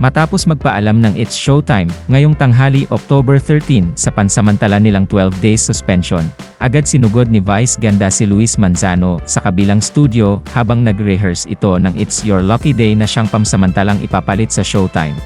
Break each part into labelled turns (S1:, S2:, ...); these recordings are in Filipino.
S1: Matapos magpaalam ng It's Showtime, ngayong tanghali October 13 sa pansamantala nilang 12 days suspension, agad sinugod ni Vice ganda si Luis Manzano sa kabilang studio habang nag-rehearse ito ng It's Your Lucky Day na siyang pamsamantalang ipapalit sa Showtime.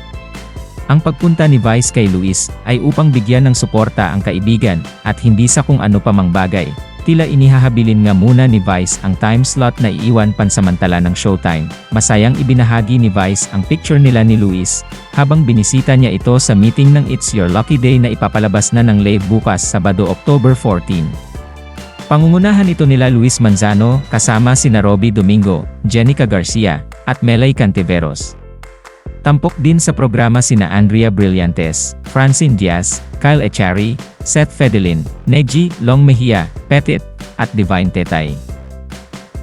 S1: Ang pagpunta ni Vice kay Luis ay upang bigyan ng suporta ang kaibigan at hindi sa kung ano pa mang bagay. Tila inihahabilin nga muna ni Vice ang time slot na iiwan pansamantala ng Showtime. Masayang ibinahagi ni Vice ang picture nila ni Luis, habang binisita niya ito sa meeting ng It's Your Lucky Day na ipapalabas na ng live bukas Sabado October 14. Pangungunahan ito nila Luis Manzano, kasama sina Robby Domingo, Jenica Garcia, at Melay Cantiveros. Tampok din sa programa sina Andrea Brillantes, Francine Diaz, Kyle Echari, Seth Fedelin, Neji Long Mejia, Petit, at Divine Tetay.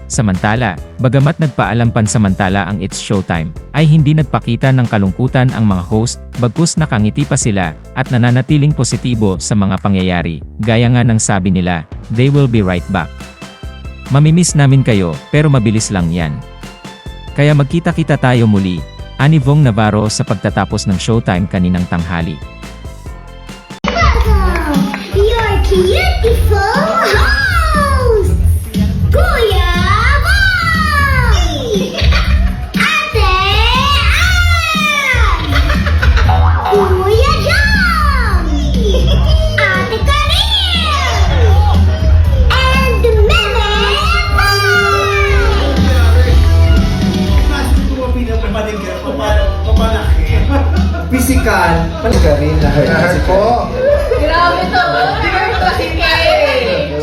S1: Samantala, bagamat nagpaalam pansamantala ang It's Showtime, ay hindi nagpakita ng kalungkutan ang mga host, bagkus nakangiti pa sila, at nananatiling positibo sa mga pangyayari, gaya nga ng sabi nila, "They will be right back. Mamimiss namin kayo, pero mabilis lang yan. Kaya magkita-kita tayo muli," ani Vong Navarro sa pagtatapos ng Showtime kaninang tanghali.
S2: Your beautiful house! Kuya Bong! Ate Ann! Kuya Jom! Ate Karin! And Meme
S3: Physical, ka rin lahat ko.
S4: Grabe to, di ba yung klasike?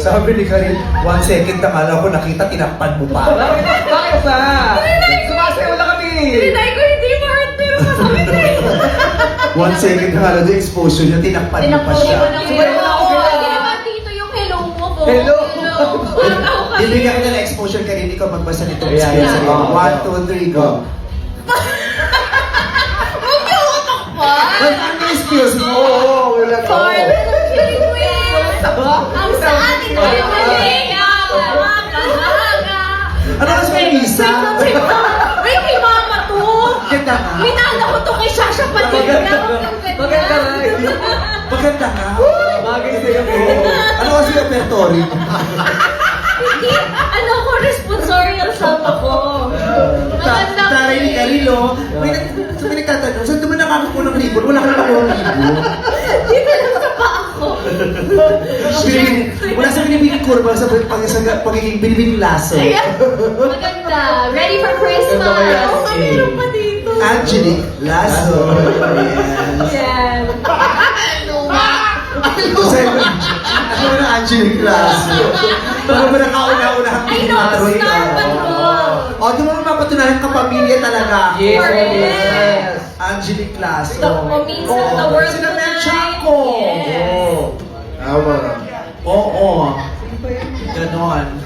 S3: Sabi ni Karin, 1 second akala ko nakita, tinakpan mo pa. Bakit ba? Sumasayaw lang kami.
S4: Tinay ko hindi ma-hurt pero masakit eh.
S3: 1 second akala doon exposure niya, tinakpan mo pa siya.
S4: Siguro ako, hindi naman dito yung hello mo po.
S3: Hello.
S4: Tataw ka.
S3: Bibigyan ko na exposure Karin, ikaw magbasa nito.
S5: Yeah.
S3: 1, 2, 3, go.
S4: Huwag niyo ako takpan.
S3: Ano yung skills mo? Oo, wala ko.
S4: Sorry, kidding mo yan. Ang sa atin ko yung mali.
S3: Ano mas may visa?
S4: Ay, kay mama to.
S3: Maganda ka.
S4: Minana ko to kay Shasha Padilla.
S5: Maganda nga.
S3: Maganda ka.
S5: Bagay sa'yo po.
S3: Ano kasi yung repertory?
S4: Hindi, ano ko, responsorial self ako. Maganda ko
S3: Taray ni
S4: eh.
S3: Carilo, may nagtatanong, saan naman nakakakuha ng ribbon? Wala ka naman ako ng ribbon.
S4: Dito lang sa paa ko.
S3: Wala sa binibining kurba sa pagiging binibining laso.
S4: Ayan, maganda. Ready for Christmas. Oh, mayroon pa dito.
S3: Angelique Lasso.
S4: Yan.
S3: Ano na Angelique Lasso? Parang ba nakauna-unahang
S4: I know,
S3: pinatro
S4: Star Patrol.
S3: O, di mo mapatunayan kapamilya talaga.
S5: Yes.
S4: Correct.
S3: Angelique Lasso.
S4: O minsan, the world
S3: Sila
S4: tonight.
S3: Menchaco.
S4: Yes.
S3: Tama. Oo. Ganon.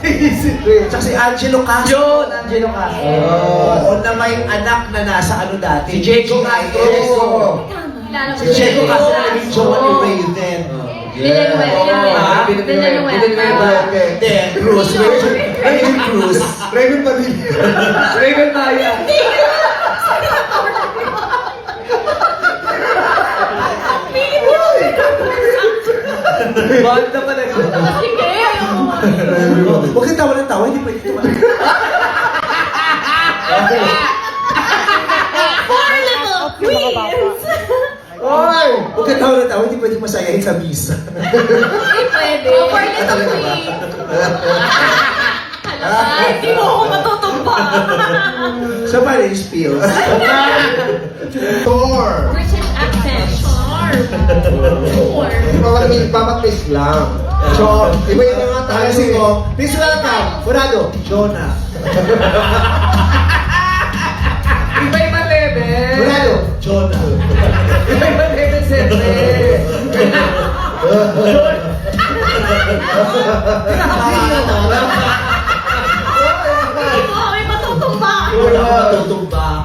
S3: Tsaka si Angelo Castro.
S5: Yun, Angelo Castro.
S3: Oo, na may anak na nasa ano dati.
S5: Si Jake Castro.
S4: Kilala ko
S3: Si Jake Castro na naging jowa ni Raven.
S4: Villanueva. Villanueva.
S3: Hindi, Cruz. Raven Cruz. Raven Padilla.
S5: Raven Maya. Banda pa na.
S4: Sige, ayoko.
S3: Huwag kang tawa ng tawa, hindi pwede tumawa.
S4: Four little queens.
S3: Oy! Huwag kang tawa ng tawa, hindi pwede masayahin sa misa.
S4: Hindi pwede. Four little queens. Ay, hindi mo ako matutumpa.
S3: Sa Paris Pills. Thor!
S4: British accent. Sharp.
S3: Pamatris lang. So, iba yung mga tayo mo. Please welcome, Furado, Jonah.
S5: Iba-iba level.
S3: Furado, Jonah.
S5: Iba-iba level, siyempre.
S4: Hindi mo kami matutumpa.
S3: Wala ka matutumba.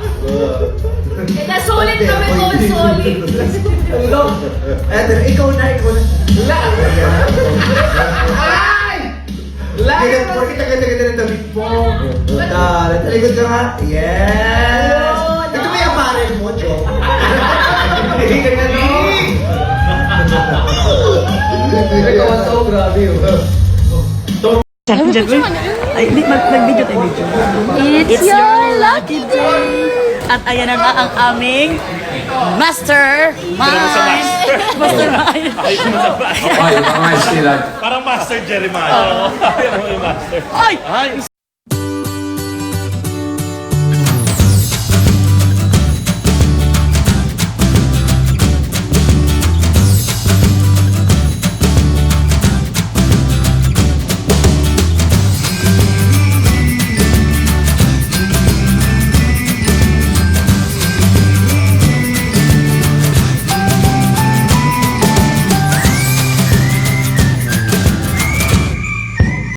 S4: Nasulit kami po, solid.
S3: Eto, ikaw na.
S5: Ay! Layo
S3: Ganda po, kita ng damit mo. Talikod ka nga. Yes! Ito ba yung apparel mo, Jo?
S5: Ganyan, no? Ikaw ang so grabe,
S6: Ay, mag-video tayo, video.
S4: It's your lucky
S6: day! At ayan na nga ang aming mastermind! Mastermind!
S5: Ay, mga sila.
S7: Parang Master Jeremiah.
S6: Ay!